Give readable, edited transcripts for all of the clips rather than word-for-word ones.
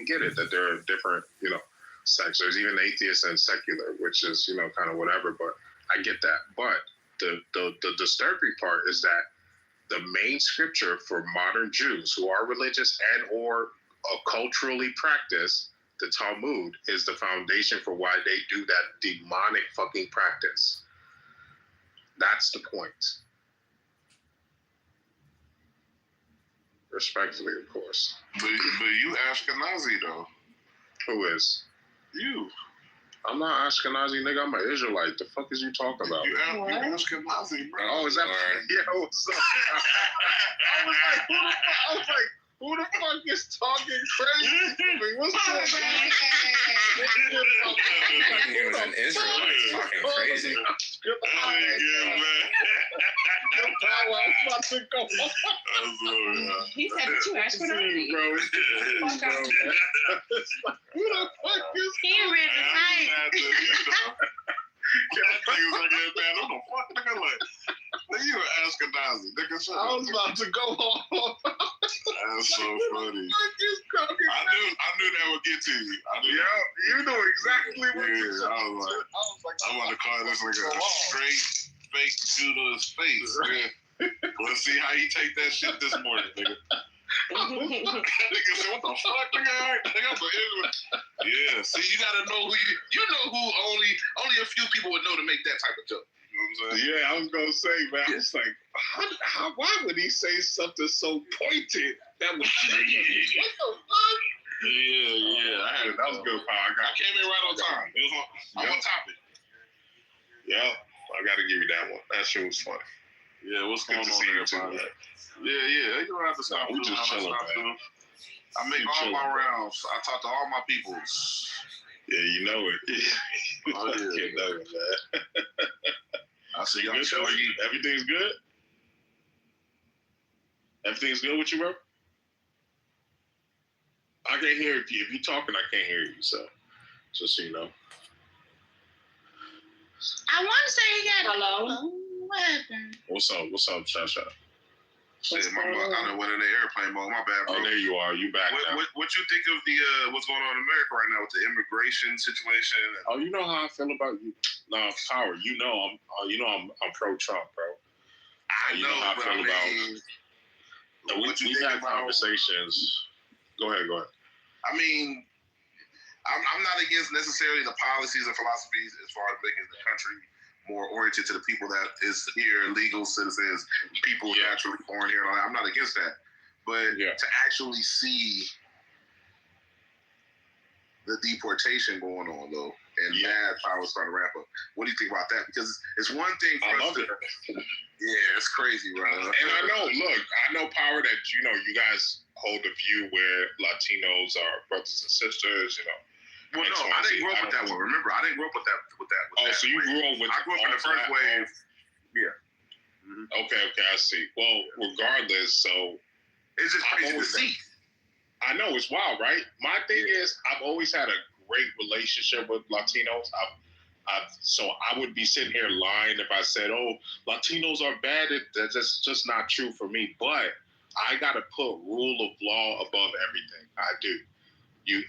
get it that there are different, sects. There's even atheist and secular, which is, kind of whatever, but I get that. But the disturbing part is that the main scripture for modern Jews who are religious and or culturally practice, the Talmud, is the foundation for why they do that demonic fucking practice. That's the point. Respectfully, of course. But you Ashkenazi, though. Who is? You. I'm not Ashkenazi, nigga. I'm an Israelite. The fuck is you talking about? You Ashkenazi, bro. Oh, is that right? Yeah, what's up? I was like, who the fuck is talking crazy? What's up? He was an Israelite talking crazy. He said that you Ashkenazi. Bro. Who the fuck is he ran the fight. You were Ashkenazi, nigga. I was about to go home. That's so funny. I knew that would get to you. You know exactly what you're saying. I was like, I'm about to call this like a straight fake Jew to his face. Let's see how you take that shit this morning, nigga. Nigga said, what the fuck, nigga? Yeah, see, you gotta know who you know who only a few people would know to make that type of joke. You know what I'm saying? Yeah, I was gonna say, man. I was like, why would he say something so pointed that was what the fuck? Yeah. That was good, Paul. I came in right on time. It was on topic. Yep, I gotta give you that one. That shit was funny. Yeah, what's going on there, everybody? Yeah. You don't have to stop. We just chilling, man. I make all my rounds. I talk to all my peoples. Yeah, you know it. Oh, yeah. You know it, man. I see you y'all good, everything's good? Everything's good with you, bro? I can't hear you. If you're talking, I can't hear you, so just so you know. I want to say he got hello. What happened? What's up, Shasha? Shit, I done went in the airplane mode. My bad, bro. Oh, there you are. You back now. What you think of the what's going on in America right now with the immigration situation? Oh, you know how I feel about you. No, Power. You know I'm pro-Trump, bro. I know how I feel about. We've had conversations. Go ahead. I mean, I'm not against necessarily the policies and philosophies as far as making the country more oriented to the people that is here, legal citizens, people naturally born here. I'm not against that. But to actually see the deportation going on, though, and mad power starting to ramp up. What do you think about that? Because it's one thing for us to... Yeah, it's crazy, bro. And I know, Power, that, you guys hold a view where Latinos are brothers and sisters, Well, no, I didn't grow up with that one. Remember, I didn't grow up with that. So you grew up with... I grew up in the first wave. Yeah. Mm-hmm. Okay, I see. Well, regardless, so... It's just crazy to see. I know, it's wild, right? My thing is, I've always had a great relationship with Latinos. So I would be sitting here lying if I said, Latinos are bad. That's just not true for me. But I got to put rule of law above everything. I do. You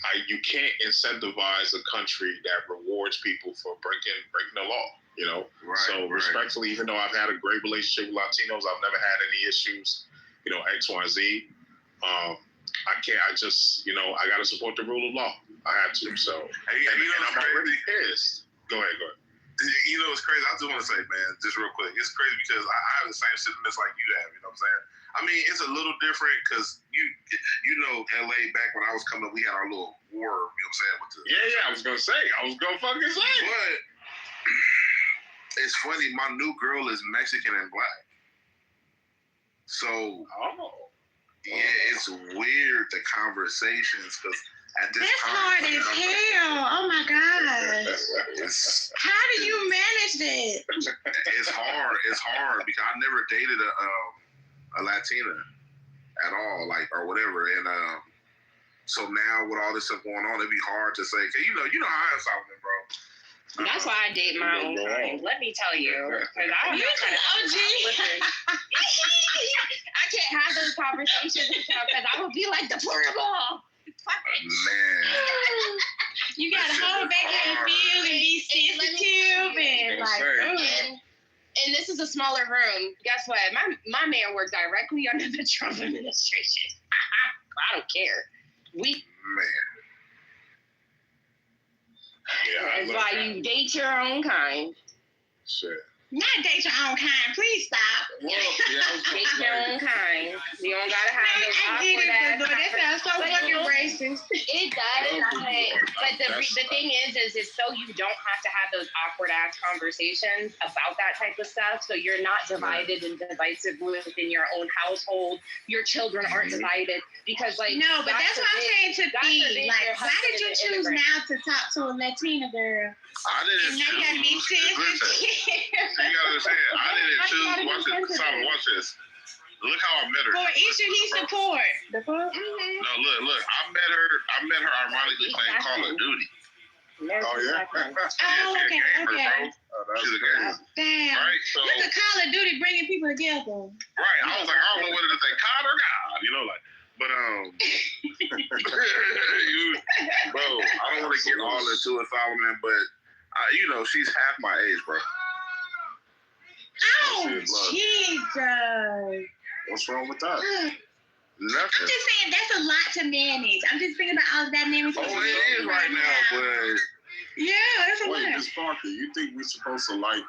can't incentivize a country that rewards people for breaking the law, Right, respectfully, even though I've had a great relationship with Latinos, I've never had any issues, X, Y, Z. I can't. I just, I got to support the rule of law. I have to. So, and I'm already pissed. Go ahead. It's crazy. I just want to say, man, just real quick, it's crazy because I have the same sentiments like you have. You know what I'm saying? I mean, it's a little different because LA back when I was coming up, we had our little war. You know what I'm saying? I was gonna fucking say. But it's funny. My new girl is Mexican and black. So it's weird the conversations because at this That's time, hard as hell. Oh my gosh. How do you manage that? It's hard because I never dated a Latina at all, or whatever. And so now with all this stuff going on, it'd be hard to say. Cause you know how I am, Solomon, bro. That's why I date my own kind. Let me tell you, because I don't know how to listen. I can't have those conversations because I would be like deplorable. Man, You gotta hold back your feels and be sensitive and like. And this is a smaller room. Guess what? My man worked directly under the Trump administration. I don't care. Man. That's why you date your own kind. Shit. Not date your own kind. Please stop. Well, date your own kind. You don't gotta have those I get awkward it, but that sounds so But fucking you- racist. It does, but the thing is it's so you don't have to have those awkward ass conversations about that type of stuff. So you're not divided and divisive within your own household. Your children aren't divided because, like, No, but that's what I'm saying to God be. forbid Like, your why did you husband is choose an now to talk to a Latina girl? I didn't And now you gotta be choose. Listen, sensitive. you gotta understand. I didn't choose. Watch this. sensitive. Solomon, watch this. Look how I met her. For issue he support. The fuck? No, look. I met her ironically playing Call of Duty. Oh, Yeah, okay, gamer, okay. bro. She's a gamer. Damn. Right? So, Look at Call of Duty bringing people together. right. I was like, I don't know whether to say God or God, like. But bro, I don't want to get all into it, Solomon, but she's half my age, bro. Oh, Shit, look. Jesus. What's wrong with that? I'm Nothing. just saying, that's a lot to manage. I'm just thinking about all the dynamics. Oh, it is right now, but Yeah, that's a Wait, lot. Miss Parker, you think we're supposed to like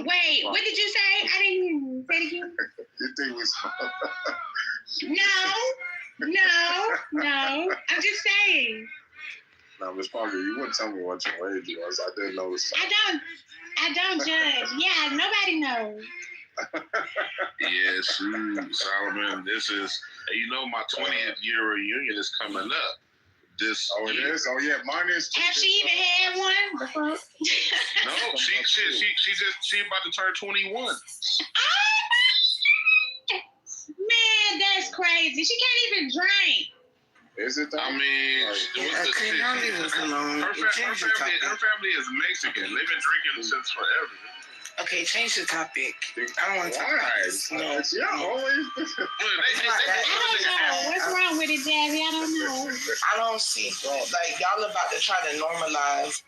Wait, what did you say? I didn't hear you. Say it again. you think we're No. I'm just saying. Now, Miss Parker, you wouldn't tell me what your age was. I didn't notice. I don't judge. Yeah, nobody knows. yes, Solomon, this is, my 20th year reunion is coming up. Oh, it is? Oh, yeah, mine is too. Have she even had one? The fuck? No, she about to turn 21. Man, that's crazy. She can't even drink. Is it that? I mean, what's the shit? Her family is Mexican. They've been drinking since forever. Okay, change the topic. I don't want to talk Why? about this. No. Yeah, always. I don't know. What's wrong with it, Jazzy? I don't know. I don't see like y'all about to try to normalize.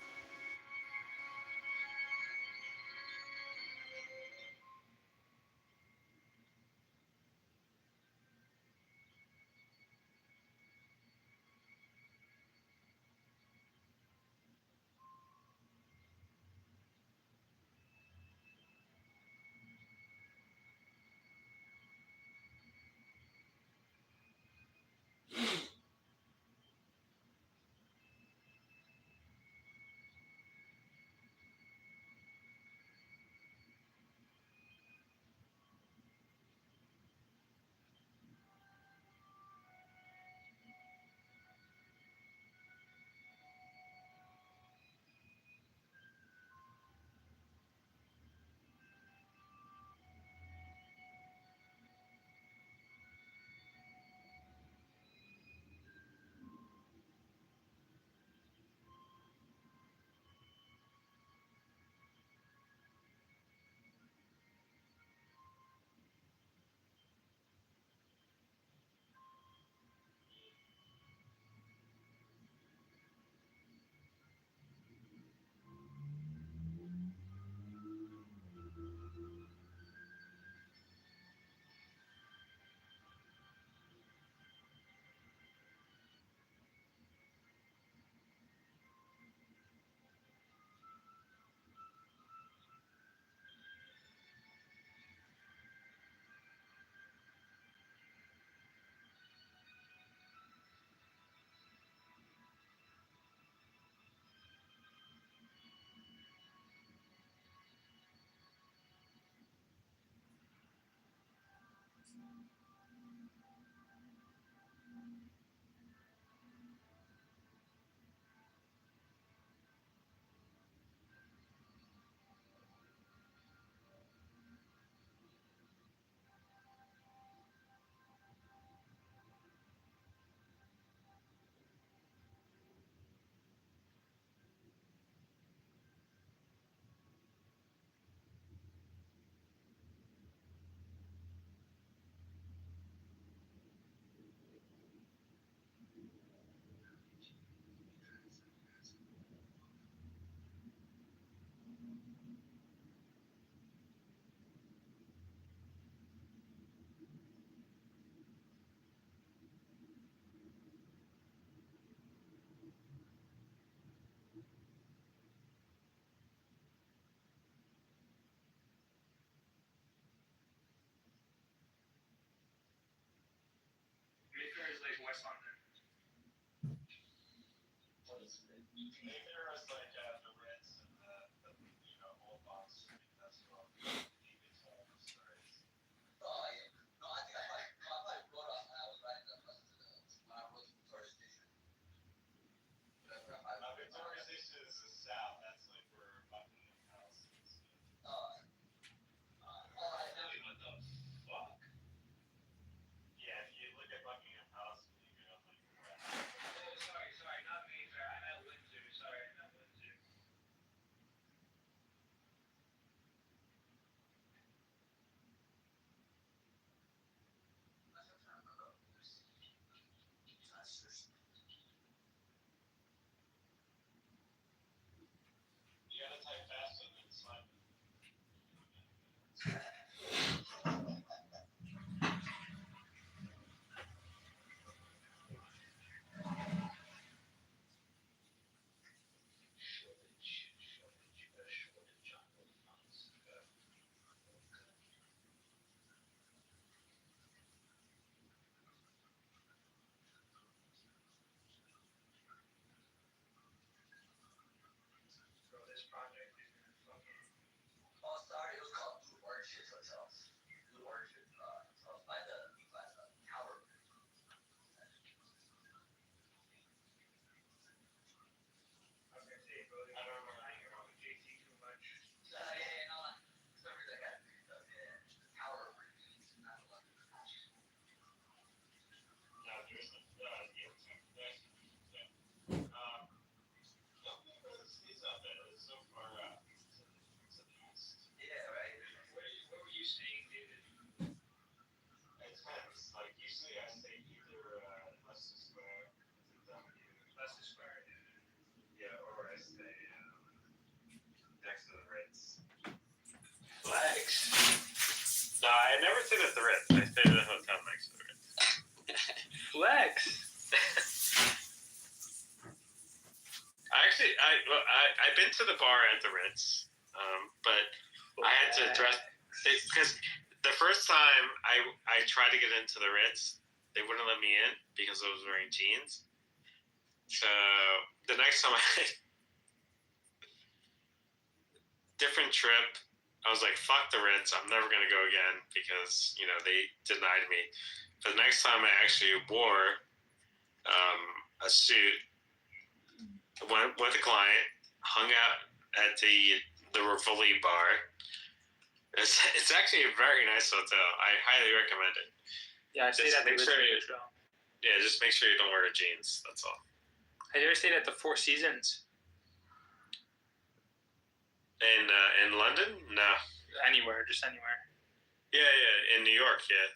No, I never stayed at the Ritz. I stayed at a hotel next to the Ritz. Flex. I've been to the bar at the Ritz, but I had to dress because the first time I tried to get into the Ritz, they wouldn't let me in because I was wearing jeans. So the next time different trip, I was like, fuck the Ritz, I'm never going to go again because, they denied me. The next time I actually wore a suit, went with a client, hung out at the Rivoli bar. It's actually a very nice hotel. I highly recommend it. Yeah, I stayed at the Ritz. Yeah, just make sure you don't wear jeans. That's all. Have you ever stayed at the Four Seasons? In London? No. Anywhere, just anywhere. Yeah, in New York, yeah.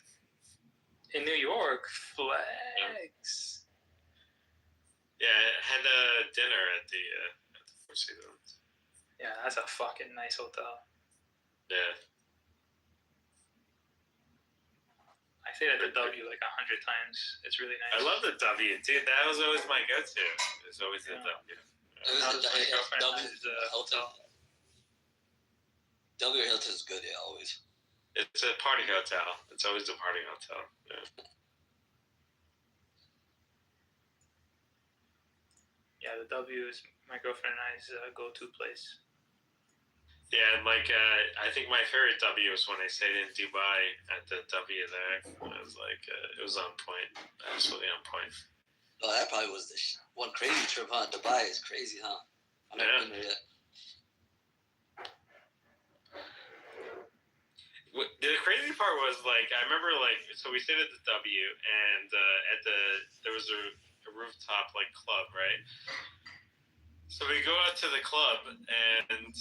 In New York, flex. Yeah, I had dinner at the Four Seasons. Yeah, that's a fucking nice hotel. Yeah. I stayed at the W like 100 times. It's really nice. I love the W, dude. That was always my go-to. It's always the W. My girlfriend has a hotel. W Hilton is good, yeah, always. It's a party hotel. It's always a party hotel. Yeah, the W is my girlfriend and I's go-to place. Yeah, and I think my favorite W was when I stayed in Dubai at the W there. It was it was on point. Absolutely on point. Oh, that probably was the one crazy trip, huh? Dubai is crazy, huh? I've never been there yet. The crazy part was I remember so we stayed at the W and there was a rooftop club, right? So we go out to the club and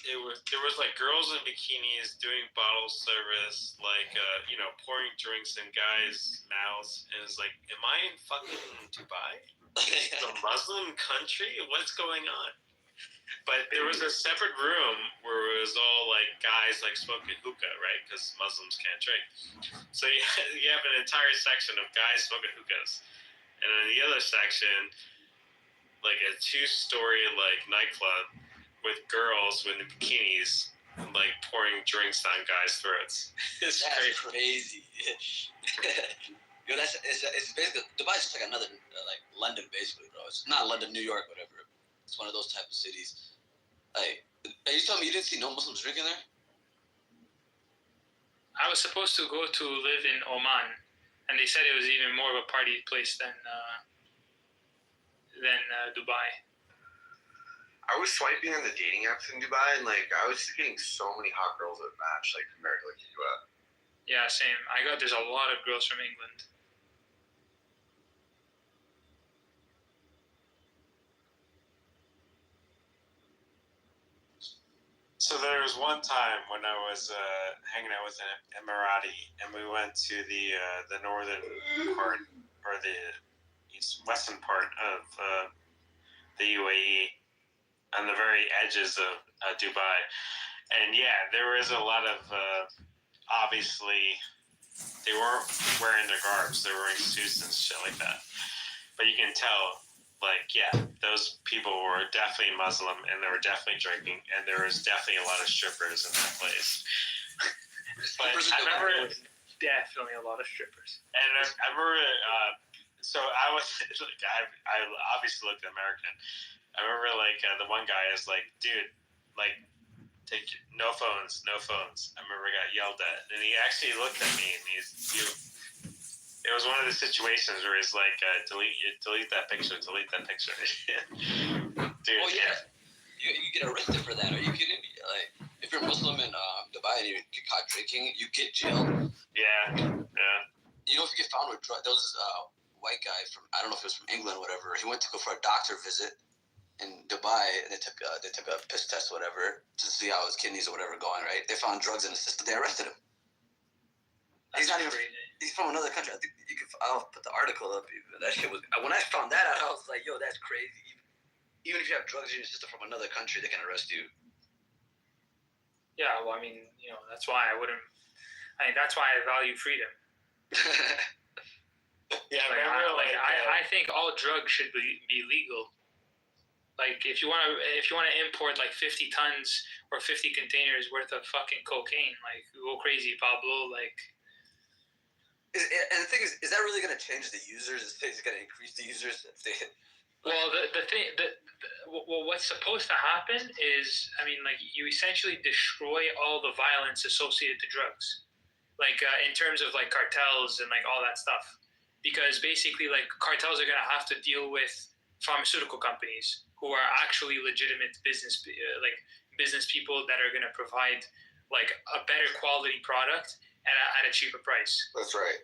there was girls in bikinis doing bottle service, pouring drinks in guys' mouths, and it's am I in fucking Dubai? It's a Muslim country? What's going on? But there was a separate room where it was all guys smoking hookah, right? Because Muslims can't drink. So you have an entire section of guys smoking hookahs, and then the other section, a 2-story nightclub with girls with bikinis, pouring drinks down guys' throats. That's crazy. Yo, it's basically Dubai's just another London, basically, bro. It's not London, New York, whatever. It's one of those type of cities. Like, are you telling me you didn't see no Muslims drinking there? I was supposed to go to live in Oman, and they said it was even more of a party place than Dubai. I was swiping on the dating apps in Dubai, and like I was just getting so many hot girls at match, like compared to like the US. Yeah, same. There's a lot of girls from England. So there was one time when I was hanging out with an Emirati, and we went to the northern part or the western part of the UAE, on the very edges of Dubai, and yeah, there was a lot of obviously they weren't wearing their garbs; they were wearing suits and shit like that. But you can tell. Like, yeah, those people were definitely Muslim, and they were definitely drinking, and there was definitely a lot of strippers in that place. But I remember definitely a lot of strippers. And I remember, so I was like, I obviously looked American. I remember like the one guy is like, dude, like, take no phones. I remember I got yelled at, and he actually looked at me, and it was one of the situations where he's like, delete that picture. Dude. Oh yeah, you get arrested for that. Are you kidding me? Like, if you're Muslim in Dubai and you get caught drinking, you get jailed. Yeah. You know, if you get found with drugs, there was this white guy from, I don't know if it was from England or whatever. He went to go for a doctor visit in Dubai, and they took a piss test or whatever to see how his kidneys or whatever going. Right? They found drugs in his system. They arrested him. He's not even. He's from another country. I think I'll put the article up. That shit was. When I found that out, I was like, "Yo, that's crazy." Even if you have drugs in your system from another country, they can arrest you. Yeah, well, I mean, you know, that's why that's why I value freedom. Yeah, I think all drugs should be legal. Like, if you want to import like 50 tons or 50 containers worth of fucking cocaine, like, go crazy, Pablo. Like. And the thing is that really going to change the users? Is it going to increase the users if they hit? Well, what's supposed to happen is, I mean, like, you essentially destroy all the violence associated to drugs, like in terms of like cartels and like all that stuff, because basically like cartels are going to have to deal with pharmaceutical companies who are actually legitimate business people that are going to provide like a better quality product at a cheaper price. That's right.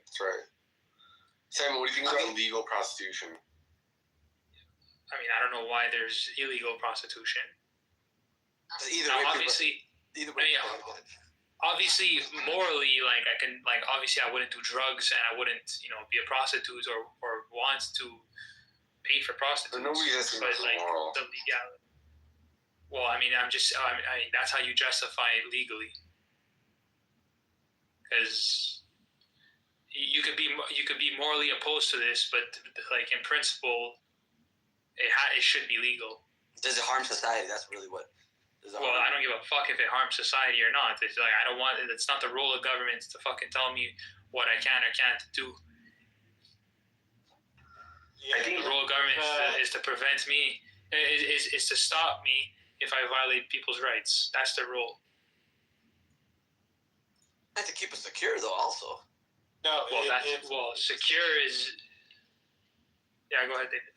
Simon, what do you think about illegal prostitution? I mean, I don't know why there's illegal prostitution. Obviously, morally, like, I wouldn't do drugs, and I wouldn't, be a prostitute or want to pay for prostitutes. But nobody has to be moral. The legality. Well, I mean, that's how you justify it legally. Because you could be morally opposed to this, but like in principle, it should be legal. Does it harm society? That's really what. Well, I don't give a fuck if it harms society or not. It's like, I don't want. It's not the role of government to fucking tell me what I can or can't do. Yeah, I think the role of government is to prevent me. Is to stop me if I violate people's rights. That's their role. Have to keep it secure, though. Also. No. Secure is. Yeah, go ahead, David.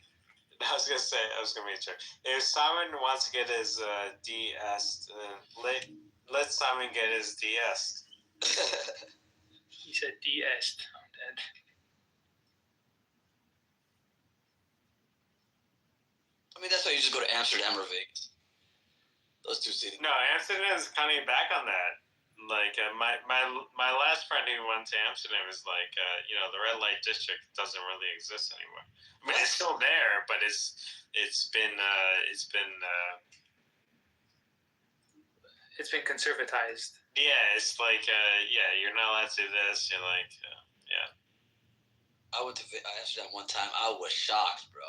I was gonna make sure. If Simon wants to get his DS, let Simon get his DS. He said DS. I'm dead. I mean, that's why you just go to Amsterdam or Vegas. Those two cities. No, Amsterdam is coming back on that. Like my last friend who went to Amsterdam is like, the red light district doesn't really exist anymore. I mean, it's still there, but it's been conservatized. Yeah, it's like you're not allowed to do this. You're like, yeah. I went to Amsterdam one time. I was shocked, bro.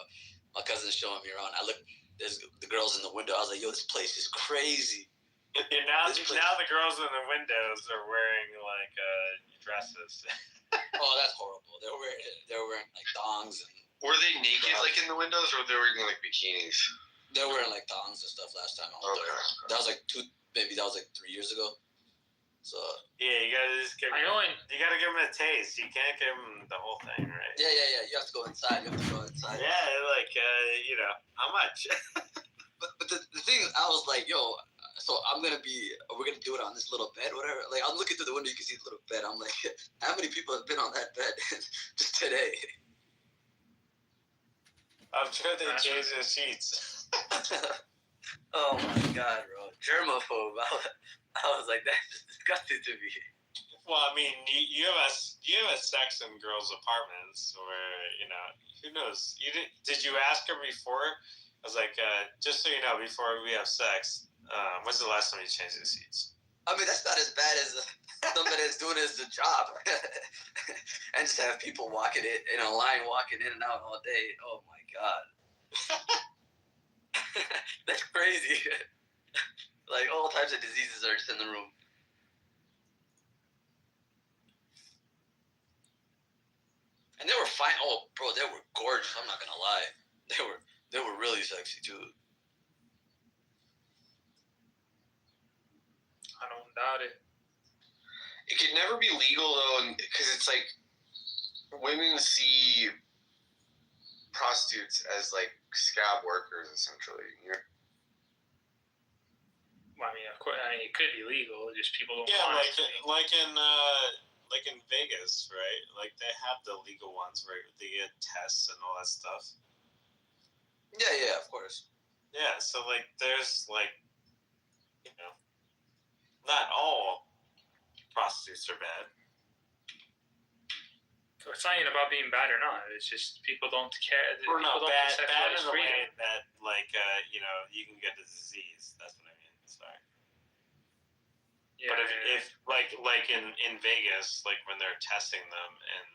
My cousin's showing me around. I looked. There's the girls in the window. I was like, yo, this place is crazy. Now the girls in the windows are wearing like dresses. Oh, that's horrible. They were wearing like thongs and. Were they naked like in the windows, or were they wearing like bikinis? They were wearing like thongs and stuff last time I was there. That was like 3 years ago. So Yeah, you gotta just give. I know. You gotta give them a taste. You can't give them the whole thing, right? yeah. You have to go inside. Yeah, like how much? But the thing is, I was like, yo, so we're gonna do it on this little bed, whatever. Like I'm looking through the window, you can see the little bed. I'm like, how many people have been on that bed just today? I'm sure they changed their sheets. Oh my god, bro, germaphobe. I was like, that's just disgusting to me. Well, I mean, you have sex in girls' apartments where who knows? Did you ask her before? I was like, just so you know, before we have sex, when's the last time you changed the seats? I mean, that's not as bad as somebody that's doing his job, and just have people walking in a line, walking in and out all day. Oh my god, that's crazy. Like all types of diseases are just in the room. And they were fine. Oh, bro, they were gorgeous. I'm not gonna lie. They were really sexy too. I don't doubt it. It could never be legal though, because it's like women see prostitutes as like scab workers essentially. Well, I mean, of course, it could be legal. Just people don't. Yeah, want it. like in Vegas, right? Like they have the legal ones where they get tests and all that stuff. Yeah, of course. Yeah, so like there's like not all prostitutes are bad. So it's not even about being bad or not. It's just people don't care. Or not People don't bad conceptualize in the freedom. way that like you can get the disease. That's what I mean. Sorry. Yeah, But if like in Vegas, like when they're testing them and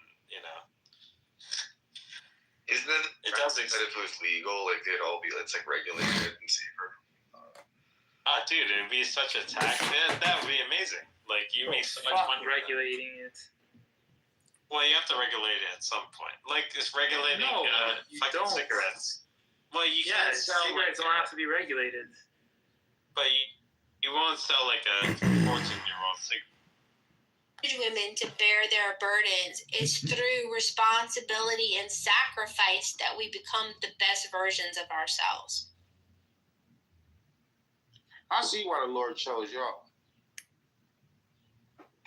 Isn't it? It does that if it was legal, like it's like regulated and safer. Dude, it'd be such a tax. That would be amazing. Like you make so much money regulating it. Well, you have to regulate it at some point. Like it's regulating you fucking don't. cigarettes. Well, you Yeah, can't sell cigarettes don't have to be regulated. but you won't sell like a 14-year-old cigarette. Women to bear their burdens. It's through responsibility and sacrifice that we become the best versions of ourselves. I see why the Lord chose y'all.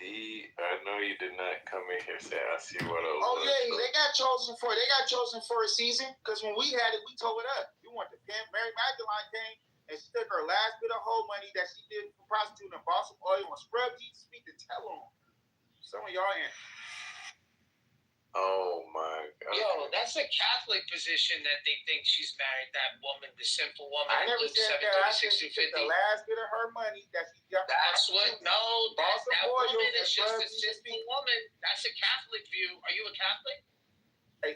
I know you did not come in here saying I see what else. Oh yeah, they got chosen for a season. Because when we had it, we told it up. You want the pimp? Mary Magdalene came and stuck her last bit of whole money that she did for prostituting and bought some oil and scrubbed Jesus' feet to tell on. Some of y'all in. Oh my God. Yo, that's a Catholic position that they think she's married that woman, the sinful woman. I never Luke said 7, that. I 36 said she through took the 50. last bit of her money that she got. That's what. No, Bought some that oil woman and is just a scrubbed Jesus' sinful woman. That's a Catholic view. Are you a Catholic? I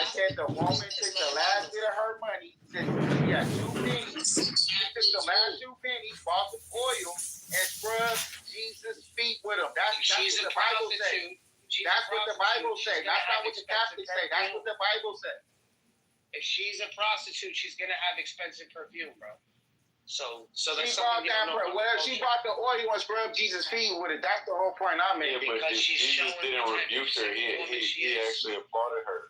said the woman took the last bit of her money. She had 2 pennies. She took the last 2 pennies, bought some oil, and scrubbed Jesus' feet with them. That's She's what a the Bible says. prostitute. That's what the Bible says. That's not what the Catholics say. That's what the Bible says. If she's a prostitute, she's gonna have expensive perfume, bro. So She that's bought something you that. don't know. Well, she bought the oil and scrubbed Jesus' feet with it. That's the whole point I'm making. Yeah, but because she's Jesus showing didn't the rebuke her. type of woman she He is. actually applauded her.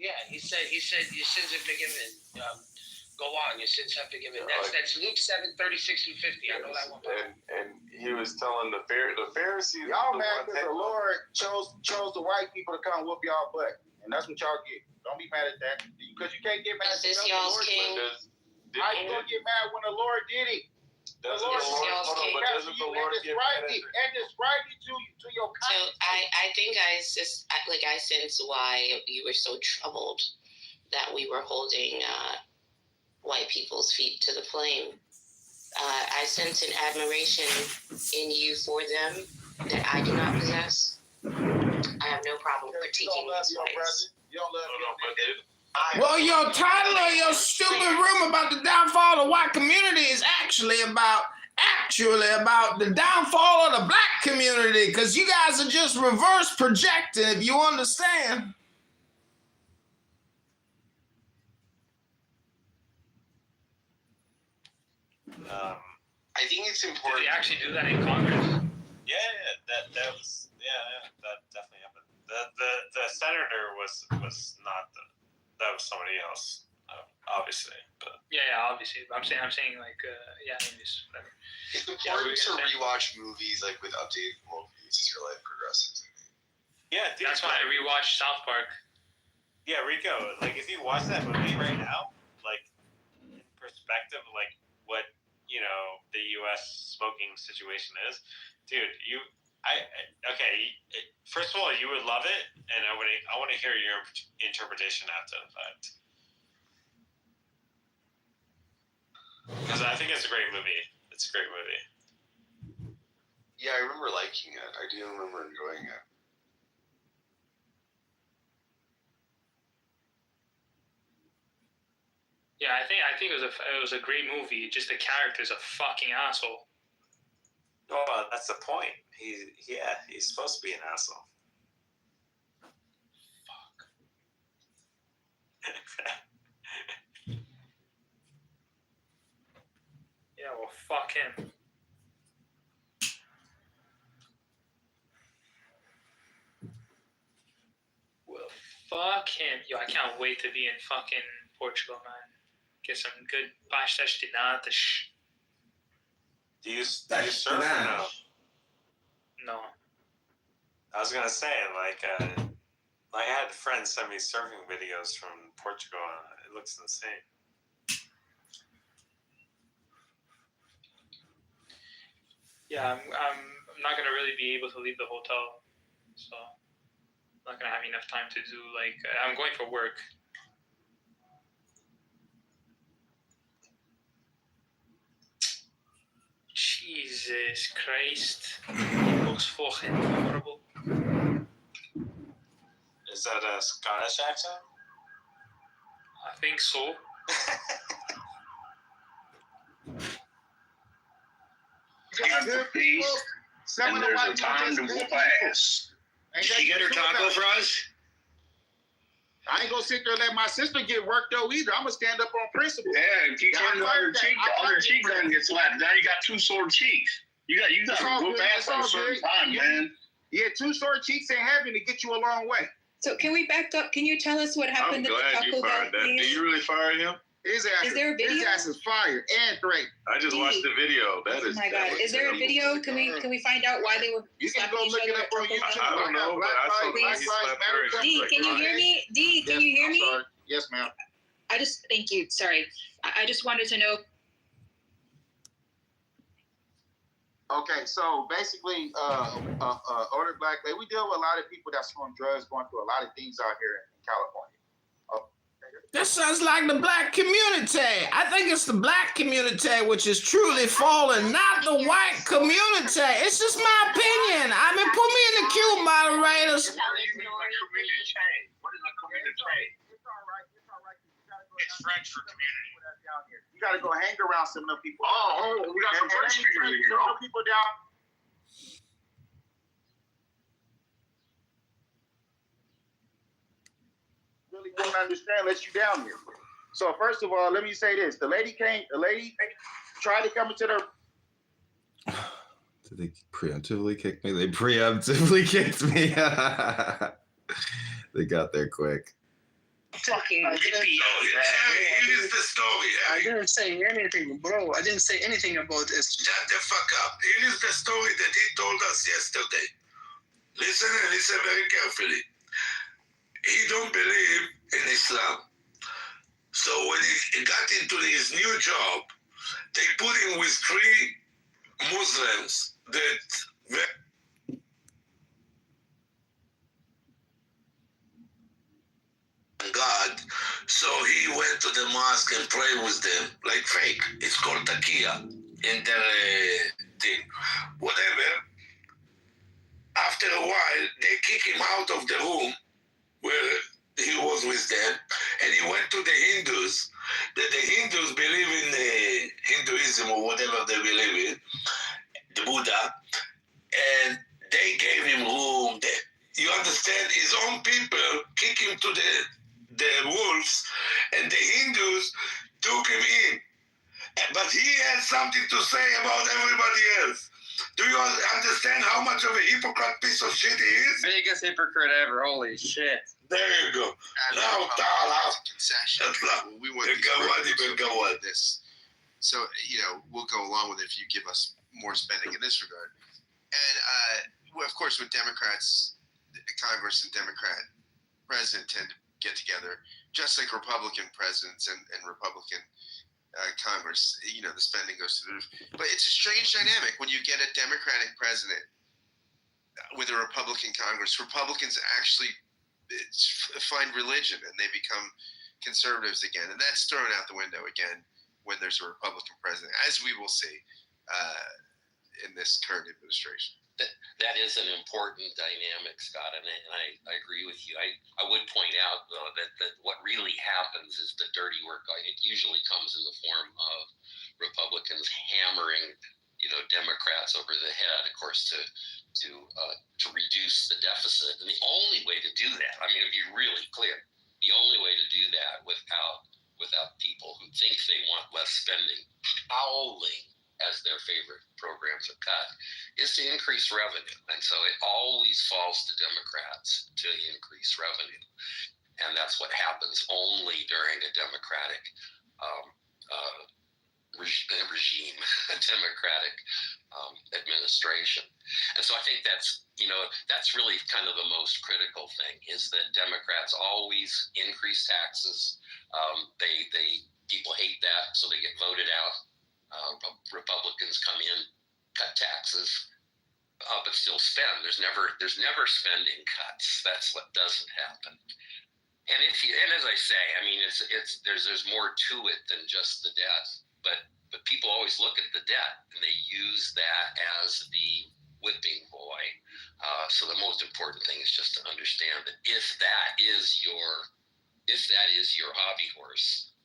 Yeah, he said your sins are forgiven. Go on, your sins are forgiven. That's Luke 7, 36 through 50. I know that one. And he was telling the Pharisees. Y'all mad because the Lord chose the white people to come whoop y'all butt, and that's what y'all get. Don't be mad at that because you can't get mad at Is this the y'all's Lord. king? How you gonna get mad when the Lord did it? Doesn't the Lord get mad at you? And describe it to your So I think I sense why you were so troubled that we were holding white people's feet to the flame. I sense an admiration in you for them that I do not possess. I have no problem critiquing these whites. You don't love your brother. Well, your title of your stupid room about the downfall of the white community is actually about the downfall of the black community, because you guys are just reverse projecting, if you understand. I think it's Did important. they actually do that in Congress? Yeah, that definitely happened. The senator was not that was somebody else, obviously. But Yeah, obviously. I'm saying like, anyways, whatever. It's Yeah, what were important you to gonna say? rewatch movies like with updated worldviews as your life progresses. yeah, dude, That's why I rewatched South Park. Yeah, Rico, like if you watch that movie right now, like in perspective, like what the U.S. smoking situation is, dude. First of all, you would love it, and I want to hear your interpretation after the fact, because I think it's a great movie. It's a great movie. Yeah, I remember liking it. I do remember enjoying it. Yeah, I think it was a great movie. Just the character's a fucking asshole. Oh, that's the point. He's supposed to be an asshole. Yeah, well, fuck him. Well, fuck him. Yo, I can't wait to be in fucking Portugal, man. Get some good pastas de natas. Do you surf or no? No. I was gonna say, like, I had friends send me surfing videos from Portugal. And it looks insane. Yeah, I'm not gonna really be able to leave the hotel, so I'm not gonna have enough time to do like I'm going for work. Jesus Christ, it looks fucking horrible. Is that a Scottish accent? I think so. Time for peace, and there's a time to whoop ass. Did she get her taco fries? I ain't gonna sit there and let my sister get worked though either. I'm gonna stand up on principle. Yeah, if you turn the other cheek, the other cheek doesn't get slapped. Now you got two sore cheeks. You got to whoop ass at a certain time, man. Yeah, two sore cheeks in heaven to get you a long way. So can we back up? Can you tell us what happened I'm at glad the you Taco Bell, fired that. Do please? you really fire him? His ass Is there a video? His ass is fired and threatened. I just watched the video. That Oh is. my God! Is there a video? Can we find out why they were You can slapping go each look it other up at on Taco YouTube. Bell? I don't know, but I saw that he slapped her. D, can you hear me? D, can you hear me? Sorry. Yes, ma'am. Thank you. Sorry. I just wanted to know. Okay, so basically, older black lady, we deal with a lot of people that's on drugs, going through a lot of things out here in California. That sounds like the black community. I think it's the black community which is truly falling, not the white community. It's just my opinion. I mean, put me in the queue, moderators. What is a community? It's French for community. You got to go hang around some of them people. Oh, we got some French speakers in here. Some people down. Really don't understand unless you down here. So first of all, let me say this: the lady tried to come into the. Did they preemptively kick me? They preemptively kicked me. They got there quick. Fucking It is the story. I didn't say anything, bro. I didn't say anything about this. Shut the fuck up. It is the story that he told us yesterday. Listen and listen very carefully. He don't believe in Islam. So when he got into his new job, they put him with 3 Muslims that God. So he went to the mosque and prayed with them, like fake. It's called taqiyya in their thing. Whatever. After a while, they kick him out of the room where he was with them, and he went to the Hindus. That the Hindus believe in Hinduism or whatever they believe in, the Buddha, and they gave him room. You understand? His own people kick him to the wolves, and the Hindus took him in. but he has something to say about everybody else. Do you understand how much of a hypocrite piece of shit he is? Biggest hypocrite ever. Holy shit. There you go. Now, Tala. Concession. We want to go with this. So, we'll go along with it if you give us more spending in this regard. And, of course, when Democrats, Congress and Democrat president tend to get together, just like Republican presidents and Republican Congress, the spending goes to the roof. But it's a strange dynamic when you get a Democratic president with a Republican Congress. Republicans actually find religion and they become conservatives again. And that's thrown out the window again when there's a Republican president, as we will see in this current administration. That is an important dynamic, Scott, and I agree with you. I would point out, though, that what really happens is the dirty work. It usually comes in the form of Republicans hammering, Democrats over the head, of course, to reduce the deficit. And the only way to do that, to be really clear, the only way to do that without people who think they want less spending howling as their favorite programs are cut, is to increase revenue. And so it always falls to Democrats to increase revenue. And that's what happens only during a Democratic regime, a Democratic administration. And so I think that's really kind of the most critical thing, is that Democrats always increase taxes. People hate that, so they get voted out. Republicans come in, cut taxes, but still spend. There's never spending cuts. That's what doesn't happen. And as I say, there's more to it than just the debt. But people always look at the debt and they use that as the whipping boy. So the most important thing is just to understand that if that is your hobby horse,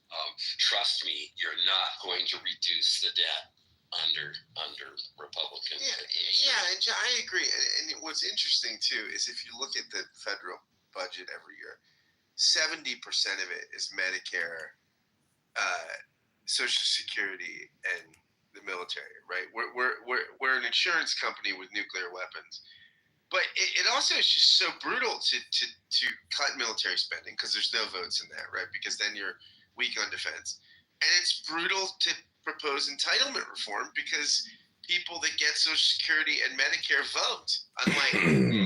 trust me, you're not going to reduce the debt under Republican administration. Yeah, and I agree. And what's interesting too is if you look at the federal budget every year, 70% of it is Medicare, Social Security, and the military. Right? We're an insurance company with nuclear weapons. But it also is just so brutal to cut military spending because there's no votes in that, right? Because then you're weak on defense. And it's brutal to propose entitlement reform because people that get Social Security and Medicare vote, unlike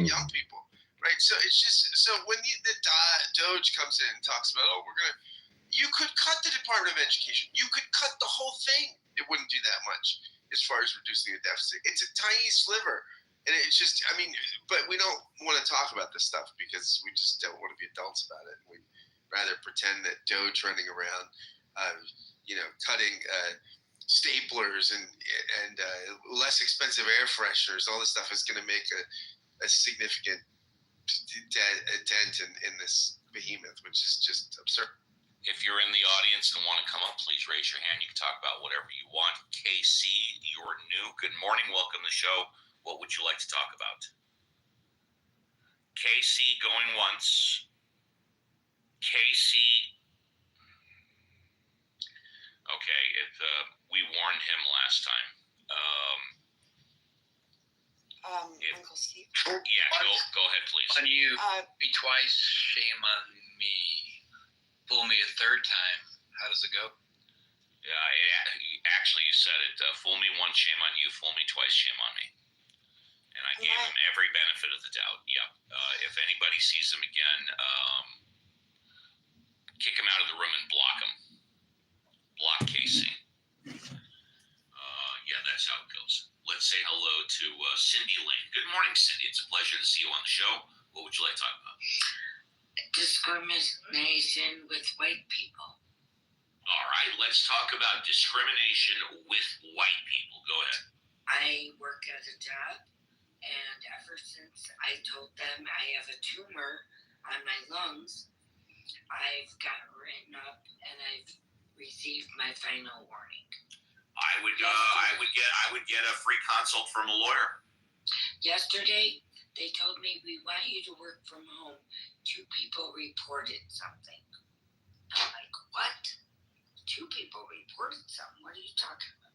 young people, right? So it's just, so when the Doge comes in and talks about, you could cut the Department of Education. You could cut the whole thing. It wouldn't do that much as far as reducing the deficit. It's a tiny sliver. And it's just, but we don't want to talk about this stuff because we just don't want to be adults about it. We'd rather pretend that Doge running around, cutting staplers and less expensive air fresheners, all this stuff is going to make a significant dent in this behemoth, which is just absurd. If you're in the audience and want to come up, please raise your hand. You can talk about whatever you want. KC, you're new. Good morning. Welcome to the show. What would you like to talk about? KC going once. KC. Okay, we warned him last time. Uncle Steve. Yeah, go ahead, please. On you, me twice, shame on me. Fool me a third time. How does it go? Yeah, actually, you said it. Fool me once, shame on you. Fool me twice, shame on me. And I gave him every benefit of the doubt. Yep. If anybody sees him again, kick him out of the room and block him. Block Casey. Yeah, that's how it goes. Let's say hello to Cindy Lane. Good morning, Cindy. It's a pleasure to see you on the show. What would you like to talk about? Discrimination with white people. All right, let's talk about discrimination with white people. Go ahead. I work at a job. And ever since I told them I have a tumor on my lungs, I've got written up and I've received my final warning. I would get a free consult from a lawyer. Yesterday, they told me we want you to work from home. 2 people reported something. I'm like, what? 2 2 people reported something. What are you talking about?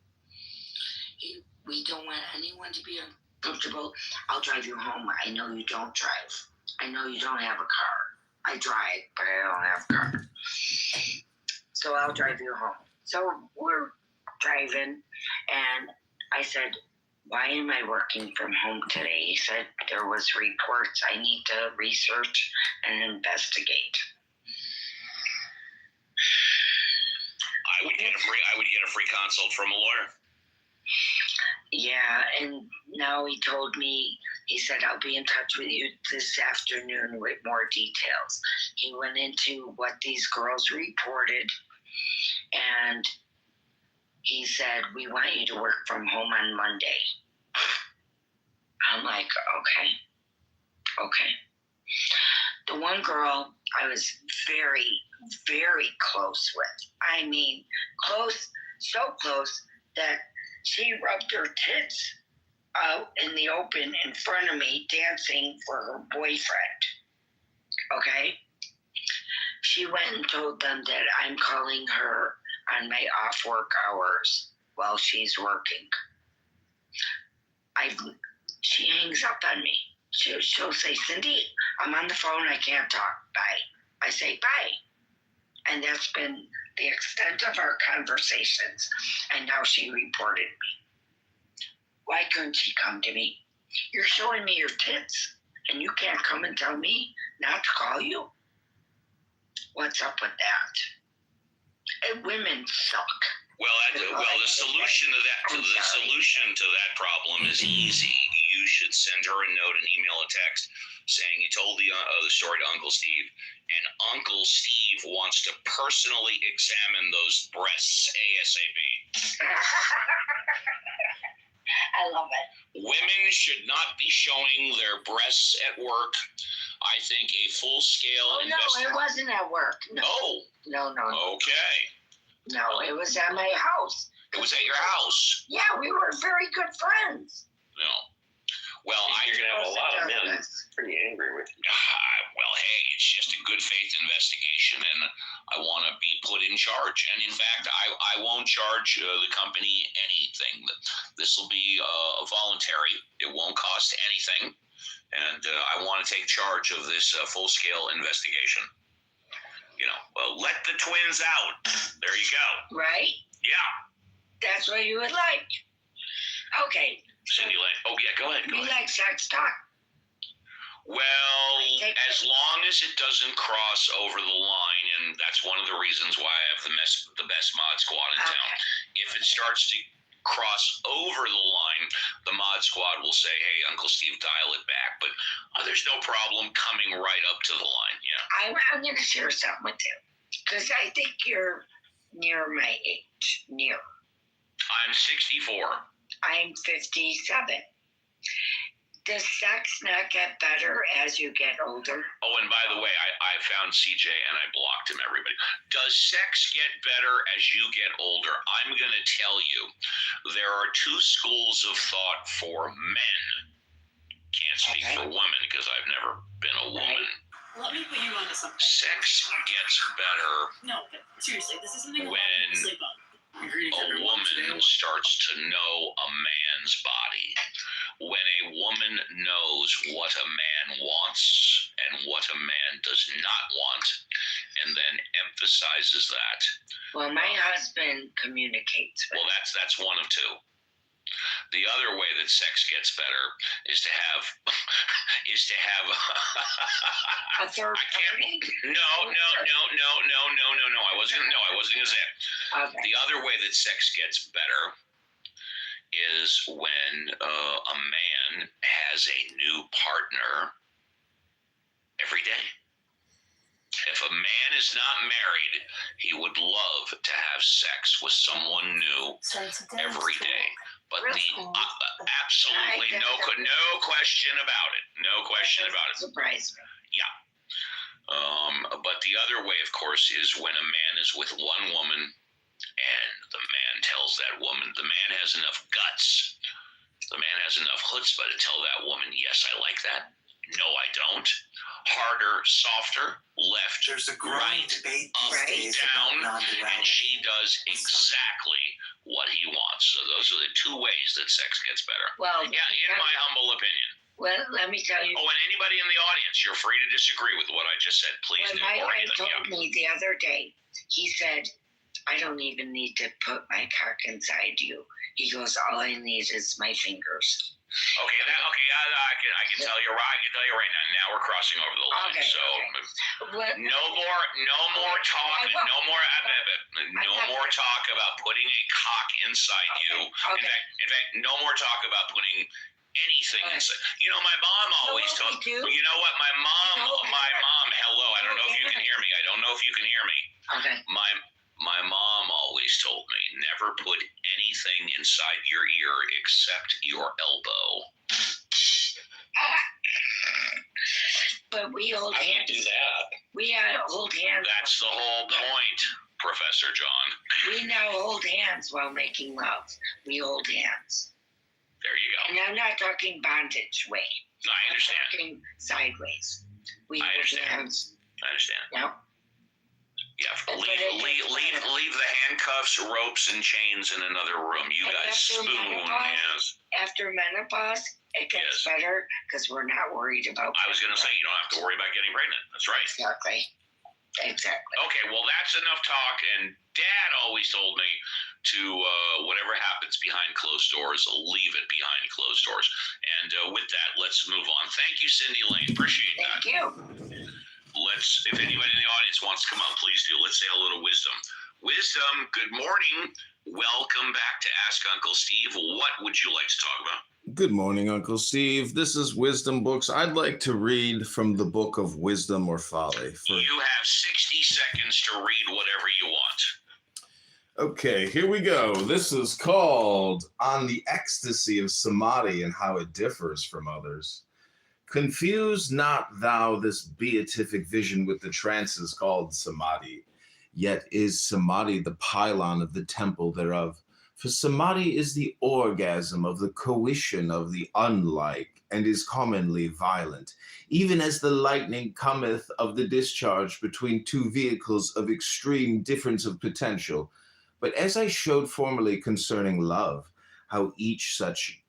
We don't want anyone to be uncomfortable. I'll drive you home. I know you don't drive. I know you don't have a car. I drive, but I don't have a car. So I'll drive you home. So we're driving, and I said, why am I working from home today? He said, there was reports. I need to research and investigate. I would get a free consult from a lawyer. Yeah, and now he told me, he said, I'll be in touch with you this afternoon with more details. He went into what these girls reported, and he said, we want you to work from home on Monday. I'm like, okay. The one girl I was very, very close with. I mean, close, so close that she rubbed her tits out in the open in front of me dancing for her boyfriend. Okay? She went and told them that I'm calling her on my off work hours while she's working. She hangs up on me. She'll say, Cindy, I'm on the phone. I can't talk. Bye. I say, bye. And that's been the extent of our conversations. And now she reported me. Why couldn't she come to me? You're showing me your tits, and you can't come and tell me not to call you? What's up with that? And women suck. Well, the solution to that problem is easy. You should send her a note, an email, a text, saying you told the story to Uncle Steve, and Uncle Steve wants to personally examine those breasts ASAP. I love it. Women should not be showing their breasts at work. I think a full-scale No, it wasn't at work. No. Okay. No, it was at my house. It was at your house. Yeah, we were very good friends. No. Well, you're gonna have a lot of men pretty angry with you. Well, hey, it's just a good faith investigation, and I want to be put in charge. And in fact, I won't charge the company anything. This will be voluntary. It won't cost anything, and I want to take charge of this full-scale investigation. Let the twins out. There you go. Right? Yeah. That's what you would like. Okay. Cindy Lane. Oh, yeah, go ahead. We like sex talk. Well, as long as it doesn't cross over the line, and that's one of the reasons why I have the best mod squad in town. If it starts to cross over the line, the mod squad will say, hey, Uncle Steve, dial it back. But there's no problem coming right up to the line. Yeah. I'm going to share something with you, because I think you're near my age. Near. I'm 64. I'm 57. Does sex not get better as you get older? Oh, and by the way, I found CJ and I blocked him, everybody. Does sex get better as you get older? I'm going to tell you, there are 2 schools of thought for men. Can't speak for women because I've never been a woman. Let me put you onto something. Sex gets better No, but seriously, this is something when to sleep on. a woman starts to know a man's body. When a woman knows what a man wants and what a man does not want, and then emphasizes that. Well, my husband communicates with Well, that's one of 2. The other way that sex gets better is to have a third party. No. I wasn't gonna say it. Okay. The other way that sex gets better is when a man has a new partner every day. If a man is not married, he would love to have sex with someone new every day. But absolutely no question about it. No question about it. Surprise me. Yeah. But the other way, of course, is when a man is with one woman and the man tells that woman, the man has enough guts, the man has enough chutzpah to tell that woman, yes, I like that. No, I don't. Harder, softer, left, right, up, down, and she does exactly what he wants. So those are the two ways that sex gets better. Well, yeah, in my humble opinion. Well, let me tell you. Oh, and anybody in the audience, you're free to disagree with what I just said. Please When do. my Or guy anything. told me the other day, he said, I don't even need to put my cock inside you. He goes, all I need is my fingers. Okay, I can tell you right now. Now we're crossing over the line. Okay, so What? no more talk. No more talk about putting a cock inside you. In fact, no more talk about putting anything inside. You know, my mom always told. You know what? My mom. Hello. I don't know if you can hear me. I don't know if you can hear me. Okay. My mom always told me never put anything inside your ear except your elbow. But we hold How do you hands. do that? We hold hands. That's the whole point, Professor John. We now hold hands while making love. We hold hands. There you go. And I'm not talking bondage way. No, I understand. I'm talking sideways. We I hold understand. hands. I understand. Yep. Yeah, leave the handcuffs, ropes, and chains in another room. You And guys after spoon, menopause- yes. After menopause, it gets better because we're not worried about. I was going to say, you don't have to worry about getting pregnant. That's right. Exactly. Okay, well, that's enough talk. And Dad always told me to, whatever happens behind closed doors, leave it behind closed doors. And with that, let's move on. Thank you, Cindy Lane. Appreciate that. Thank you. If anybody in the audience wants to come on, please do. Let's say hello to Wisdom. Wisdom, good morning. Welcome back to Ask Uncle Steve. What would you like to talk about? Good morning, Uncle Steve. This is Wisdom Books. I'd like to read from the book of Wisdom or Folly. You have 60 seconds to read whatever you want. Okay, here we go. This is called On the Ecstasy of Samadhi and How It Differs from Others. Confuse not thou this beatific vision with the trances called Samadhi. Yet is Samadhi the pylon of the temple thereof. For Samadhi is the orgasm of the coition of the unlike, and is commonly violent, even as the lightning cometh of the discharge between two vehicles of extreme difference of potential. But as I showed formerly concerning love, how each such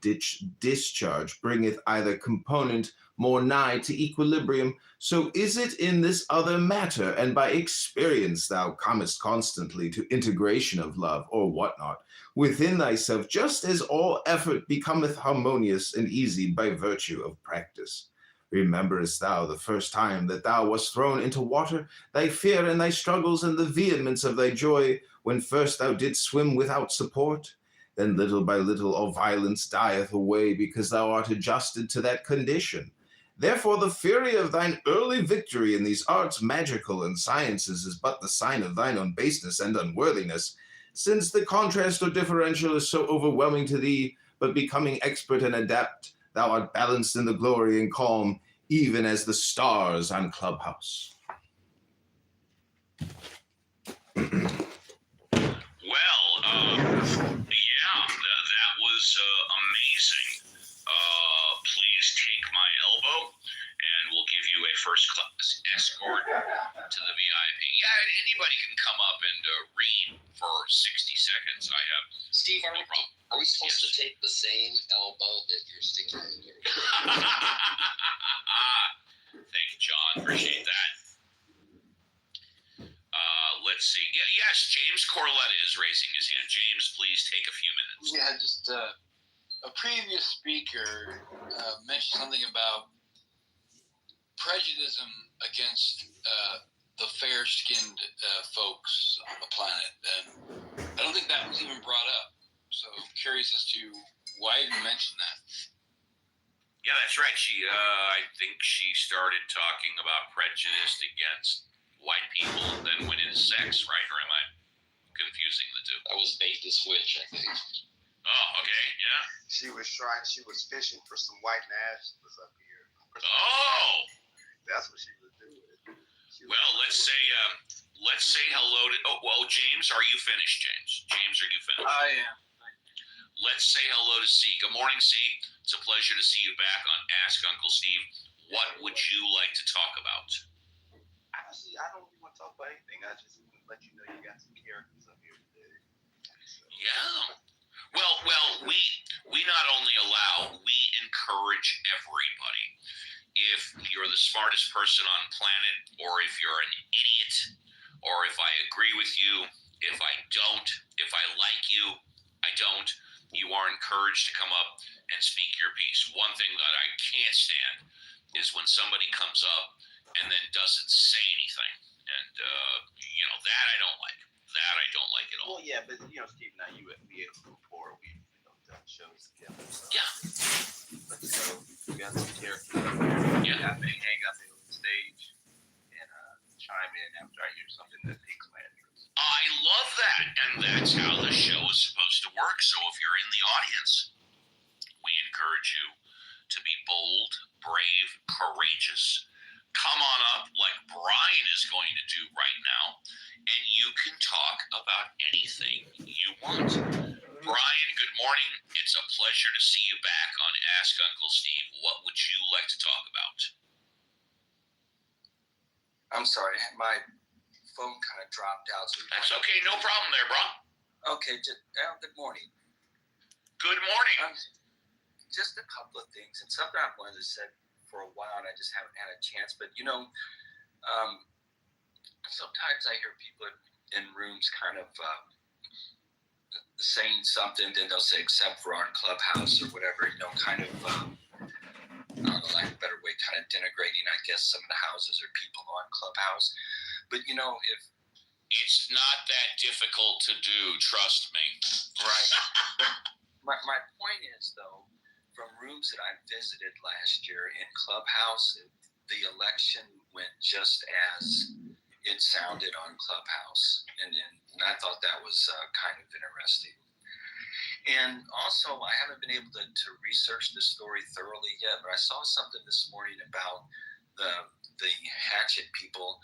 discharge bringeth either component more nigh to equilibrium, so is it in this other matter, and by experience thou comest constantly to integration of love, or whatnot, within thyself, just as all effort becometh harmonious and easy by virtue of practice. Rememberest thou the first time that thou wast thrown into water, thy fear and thy struggles and the vehemence of thy joy, when first thou didst swim without support? Then little by little all violence dieth away, because thou art adjusted to that condition. Therefore the fury of thine early victory in these arts magical and sciences is but the sign of thine own baseness and unworthiness, since the contrast or differential is so overwhelming to thee, but becoming expert and adept, thou art balanced in the glory and calm, even as the stars on Clubhouse. That was amazing. Please take my elbow, and we'll give you a first-class escort to the VIP. Yeah, anybody can come up and read for 60 seconds. I have Steve, no problem. are we supposed to take the same elbow that you're sticking in your Thank you, John. Appreciate that. Let's see. Yes, James Corletta is raising his hand. James, please take a few minutes. Yeah, just a previous speaker mentioned something about prejudice against the fair-skinned folks on the planet, and I don't think that was even brought up. So curious as to why you mentioned that. Yeah, that's right. I think she started talking about prejudice against white people and then went into sex, right? Or am I confusing the two? That was bait to switch, I think. Oh, okay, yeah. She was fishing for some white nationalists up here. Oh! That's what she was doing. Well, let's say hello to. James, are you finished, James? James, are you finished? I am. Let's say hello to C. Good morning, C. It's a pleasure to see you back on Ask Uncle Steve. What would you like to talk about? Honestly, I don't really want to talk about anything. I just want to let you know you got some characters up here today. Yeah. Well, we not only allow, we encourage everybody. If you're the smartest person on planet, or if you're an idiot, or if I agree with you, if I don't, if I like you, I don't, you are encouraged to come up and speak your piece. One thing that I can't stand is when somebody comes up and then doesn't say anything. And, that I don't like. That I don't like at all. Well, yeah, but Steve and I, we have rapport. We've done shows together. So. Yeah. But we got some characters. Yeah. I may hang up on the stage and chime in after I hear something that piques my interest. I love that, and that's how the show is supposed to work. So if you're in the audience, we encourage you to be bold, brave, courageous. Come on up like Brian is going to do right now, and you can talk about anything you want. Brian, good morning. It's a pleasure to see you back on Ask Uncle Steve. What would you like to talk about? I'm sorry, my phone kind of dropped out. So That's okay, no problem there, bro. Okay, good morning. Good morning. Just a couple of things, and something I've wanted to say for a while, and I just haven't had a chance. But sometimes I hear people in rooms kind of saying something, then they'll say, "Except for on Clubhouse" or whatever. Kind of. I don't know, like a better way, kind of denigrating, I guess, some of the houses or people on Clubhouse. But if it's not that difficult to do, trust me. Right. my point is, though, from rooms that I visited last year in Clubhouse, the election went just as it sounded on Clubhouse. And I thought that was kind of interesting. And also, I haven't been able to research the story thoroughly yet, but I saw something this morning about the Hatchet people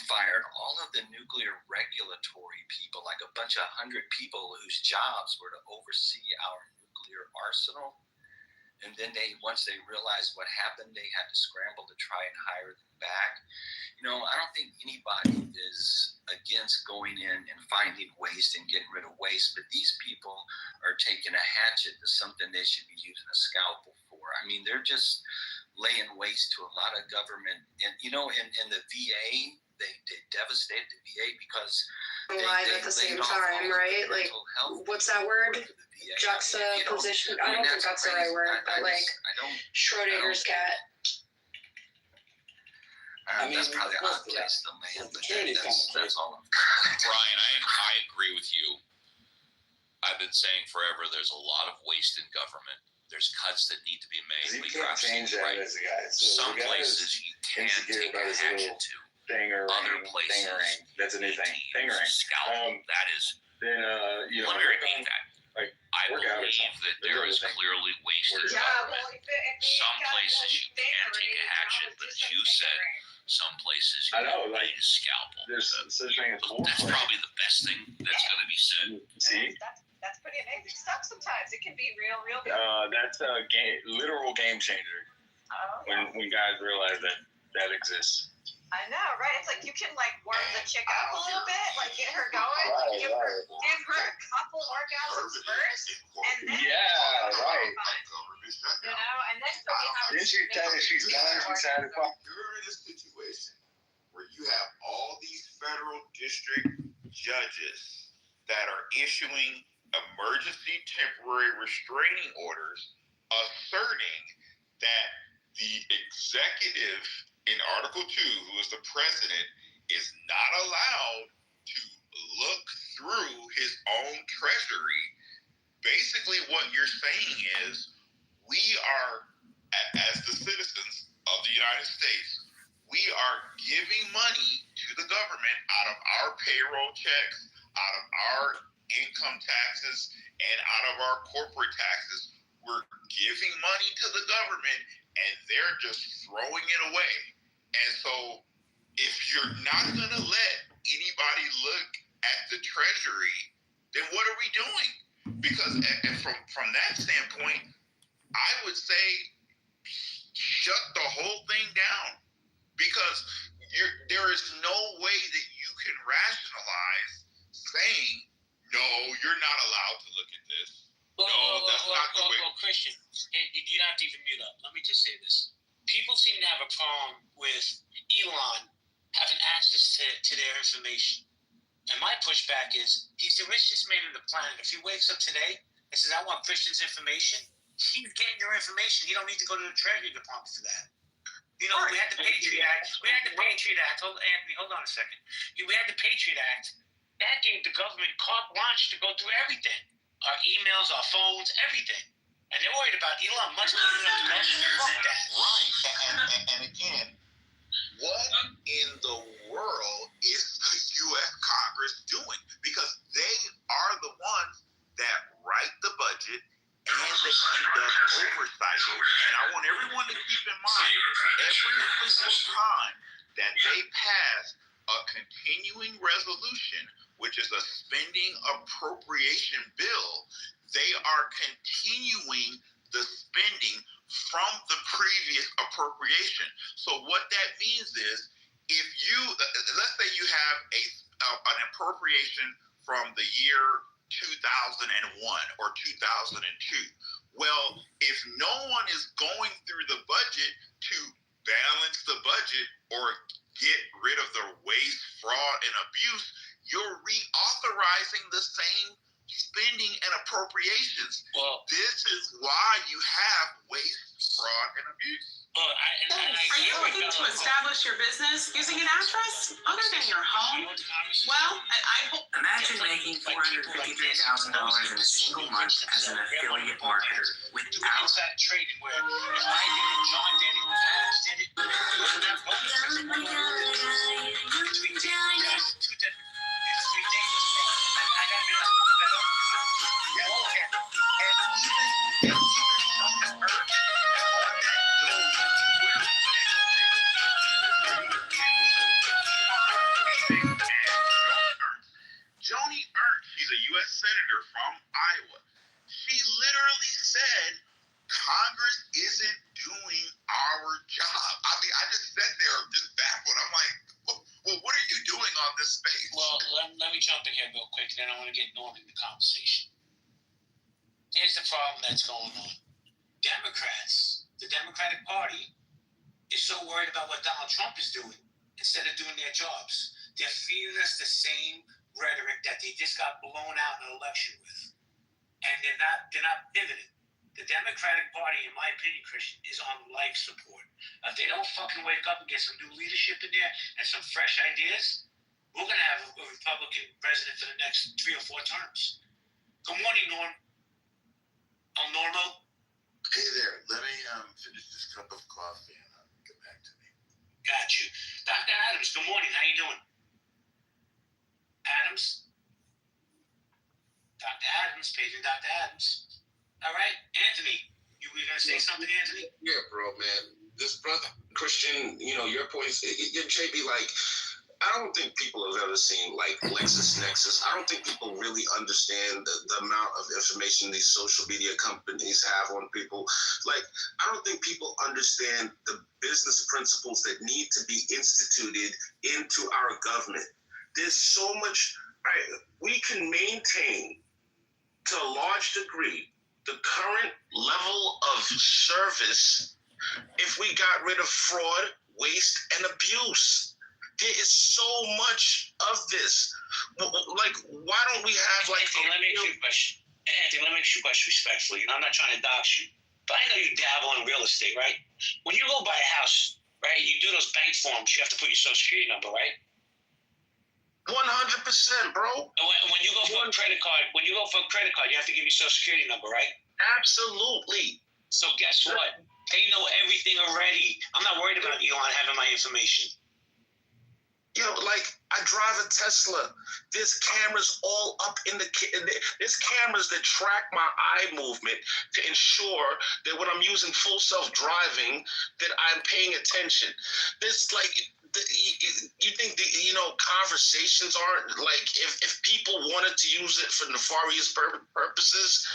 fired all of the nuclear regulatory people, like a bunch of 100 people whose jobs were to oversee our nuclear arsenal. And then once they realized what happened, they had to scramble to try and hire them back. I don't think anybody is against going in and finding waste and getting rid of waste, but these people are taking a hatchet to something they should be using a scalpel for. I mean, they're just laying waste to a lot of government. And, in the VA, they devastated the VA because alive at the same time, right? Like, what's that word? Juxtaposition. I don't think that's the right word, but Schrodinger's cat. That's probably an odd place to land, but that's all. Brian, I agree with you. I've been saying forever there's a lot of waste in government. There's cuts that need to be made. You can't change that as a guy. Some places you can take a hatchet to. Other places, that's a new thing. Scalpel. That is. Then let me repeat that. I believe that there is clearly waste in government. Some places you can take a hatchet, but as you said, some places you need a scalpel. There's such thing as That's probably the best thing that's going to be said. See? That's pretty amazing stuff sometimes. It can be real good. That's a literal game changer. When guys realize that exists. I know, right? It's like you can warm the chick up a little bit, get her going, give her a couple orgasms first, and then right. And then so we have. Then she tell her she's done, she's satisfied. You're in a situation where you have all these federal district judges that are issuing emergency temporary restraining orders asserting that the executive in Article 2, who is the president, is not allowed to look through his own treasury. Basically, what you're saying is we are, as the citizens of the United States, we are giving money to the government out of our payroll checks, out of our income taxes, and out of our corporate taxes. We're giving money to the government, and they're just throwing it away. And so if you're not going to let anybody look at the treasury, then what are we doing? Because from that standpoint, I would say shut the whole thing down, because there is no way that you can rationalize saying, no, you're not allowed to look at this. Christian, you don't have to even mute up. Let me just say this. People seem to have a problem with Elon having access to their information. And my pushback is, he's the richest man on the planet. If he wakes up today and says, I want Christian's information, he's getting your information. You don't need to go to the Treasury Department for that. You know, we had the Patriot Act. Hold on a second. We had the Patriot Act. That gave the government carte blanche to go through everything. Our emails, our phones, everything. And they're worried about Elon Musk. And again, what in the world is the U.S. Congress doing? Because they are the ones that write the budget and they conduct oversight. And I want everyone to keep in mind, every single time that they pass a continuing resolution, which is a spending appropriation bill, they are continuing the spending from the previous appropriation. So what that means is, if you, let's say you have an appropriation from the year 2001 or 2002. Well, if no one is going through the budget to balance the budget or get rid of the waste, fraud, and abuse, you're reauthorizing the same spending and appropriations. Well, this is why you have waste, fraud, and abuse. Are you looking to establish your business using an address other than your home? Well, Imagine making $453,000 in a single month as an affiliate marketer without trading where if I did it, John did it, Alex did it. It's ridiculous. It's ridiculous, bro. I got to be Joni Ernst, she's a U.S. Senator from Iowa. She literally said, Congress isn't doing our job. I mean, I just sat there just baffled. I'm like, well, what are you doing on this space? Well, let me jump in here real quick, then I want to get Norm in the conversation. Here's the problem that's going on. Democrats, the Democratic Party, is so worried about what Donald Trump is doing instead of doing their jobs. They're feeding us the same rhetoric that they just got blown out in an election with. And they're not pivoting. The Democratic Party, in my opinion, Christian, is on life support. If they don't fucking wake up and get some new leadership in there and some fresh ideas, we're going to have a Republican president for the next 3 or 4 terms. Good morning, Norm. I'm Normo. Hey there, let me finish this cup of coffee and get back to me. Got you. Dr. Adams, good morning. How you doing? Adams? Dr. Adams, paging Dr. Adams. All right, Anthony, you were going to say something, Anthony? Yeah, bro, man. This brother, Christian, your points, JB, like, I don't think people have ever seen, like, LexisNexis. I don't think people really understand the amount of information these social media companies have on people. Like, I don't think people understand the business principles that need to be instituted into our government. There's so much, right? We can maintain, to a large degree, the current level of service if we got rid of fraud, waste, and abuse. There is so much of this. Like, why don't we have, like... Anthony, let me ask you a question. Anthony, let me ask you a question respectfully. I'm not trying to dox you, but I know you dabble in real estate, right? When you go buy a house, right, you do those bank forms. You have to put your social security number, right? 100%, bro. When you go for a credit card, you have to give your social security number, right? Absolutely. So guess what? They know everything already. I'm not worried about Elon having my information. Like, I drive a Tesla. There's cameras all up in there's cameras that track my eye movement to ensure that when I'm using full self-driving, that I'm paying attention. you think conversations aren't like if people wanted to use it for nefarious purposes,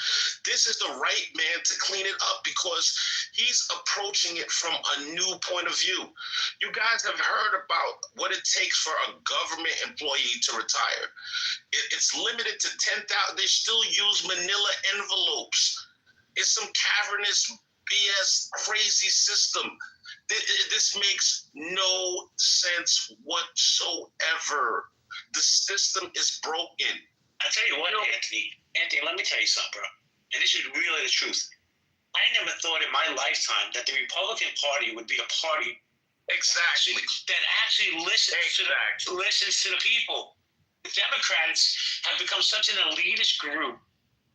this is the right man to clean it up because he's approaching it from a new point of view. You guys have heard about what it takes for a government employee to retire. It's limited to 10,000. They still use manila envelopes. It's some cavernous BS crazy system. This makes no sense whatsoever. The system is broken. I tell you what, Anthony, let me tell you something, bro. And this is really the truth. I never thought in my lifetime that the Republican Party would be a party that actually listens to the people. The Democrats have become such an elitist group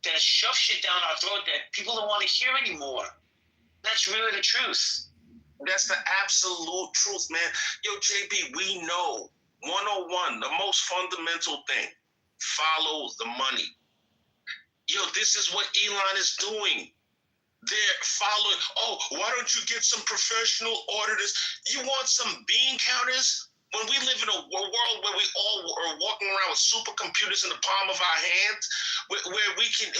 that shoves shit down our throat that people don't want to hear anymore. That's really the truth. That's the absolute truth, man. Yo, JB, we know 101, the most fundamental thing, follow the money. Yo, this is what Elon is doing. They're following, why don't you get some professional auditors? You want some bean counters? When we live in a world where we all are walking around with supercomputers in the palm of our hands, where we can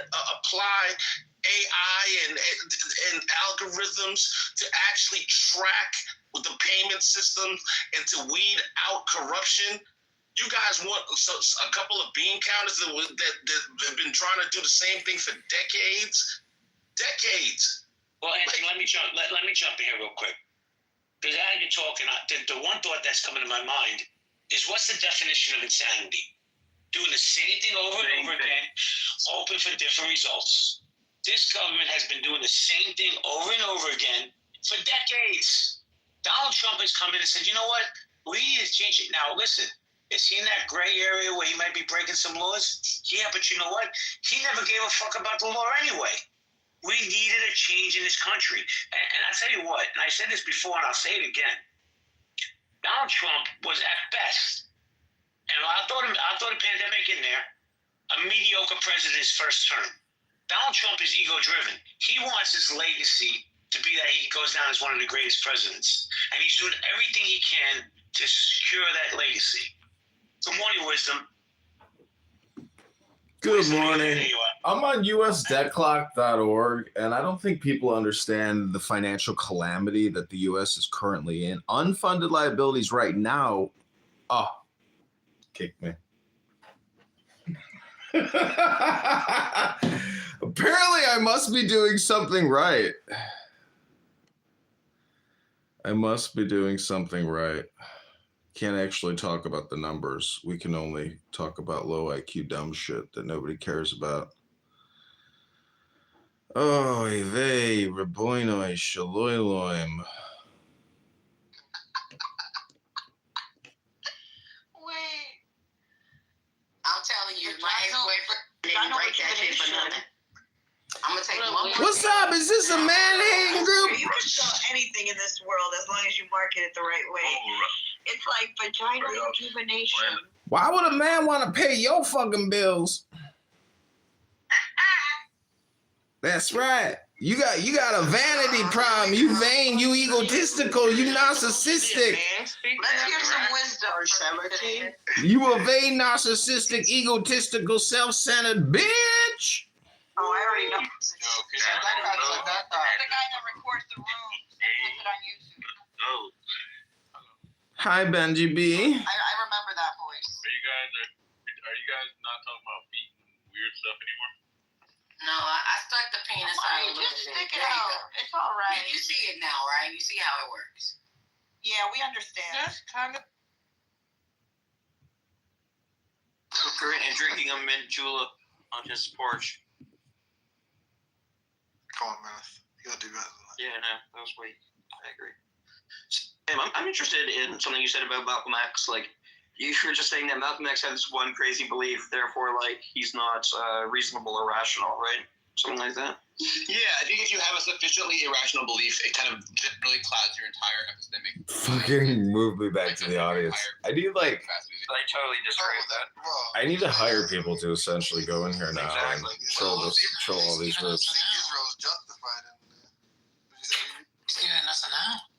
apply AI and algorithms to actually track with the payment system and to weed out corruption. You guys want a couple of bean counters that have been trying to do the same thing for decades? Well, Anthony, let me jump in here real quick. Because as you're talking, the one thought that's coming to my mind is what's the definition of insanity? Doing the same thing over and over again, hoping for different results. This government has been doing the same thing over and over again for decades. Donald Trump has come in and said, you know what? We need to change it. Now, listen, is he in that gray area where he might be breaking some laws? Yeah, but you know what? He never gave a fuck about the law anyway. We needed a change in this country. And I tell you what, and I said this before and I'll say it again, Donald Trump was at best, and I'll throw the pandemic in there, a mediocre president his first term. Donald Trump is ego-driven. He wants his legacy to be that he goes down as one of the greatest presidents. And he's doing everything he can to secure that legacy. Good morning, Wisdom. Good morning. I'm on usdebtclock.org, and I don't think people understand the financial calamity that the U.S. is currently in. Unfunded liabilities right now. Kick me. Apparently, I must be doing something right. Can't actually talk about the numbers. We can only talk about low IQ dumb shit that nobody cares about. Oh, Eve, Reboinoi, Shaloiloim. Wait. I'm telling you, my ex-boyfriend didn't break that shit for nothing. I'm gonna take one. What's up? Is this a man-hating group? You can sell anything in this world as long as you market it the right way. It's like vagina rejuvenation. Why would a man want to pay your fucking bills? That's right. You got a vanity problem. You vain, you egotistical, you narcissistic. Let's hear some wisdom. You a vain, narcissistic, egotistical, self-centered bitch. Oh, I already know. The guy that records the room and puts it on YouTube. Hi, Benji B. I remember that voice. Are you guys not talking about feet and weird stuff anymore? No, I stuck the penis out a little bit. Just stick it out. It's all right. You see it now, right? You see how it works. Yeah, we understand. Just kind of. Cooker and drinking a mint julep on his porch. Come on, man. You gotta do better than that. Yeah, no, that was weak. I agree. I'm interested in something you said about Malcolm X. Like, you were just saying that Malcolm X had this one crazy belief, therefore, like, he's not reasonable or rational, right? Something like that. Yeah, I think if you have a sufficiently irrational belief, it kind of really clouds your entire epistemic. Fucking move me back to the audience. I need I totally disagree with that. I need to hire people to essentially go in here now and troll all these groups.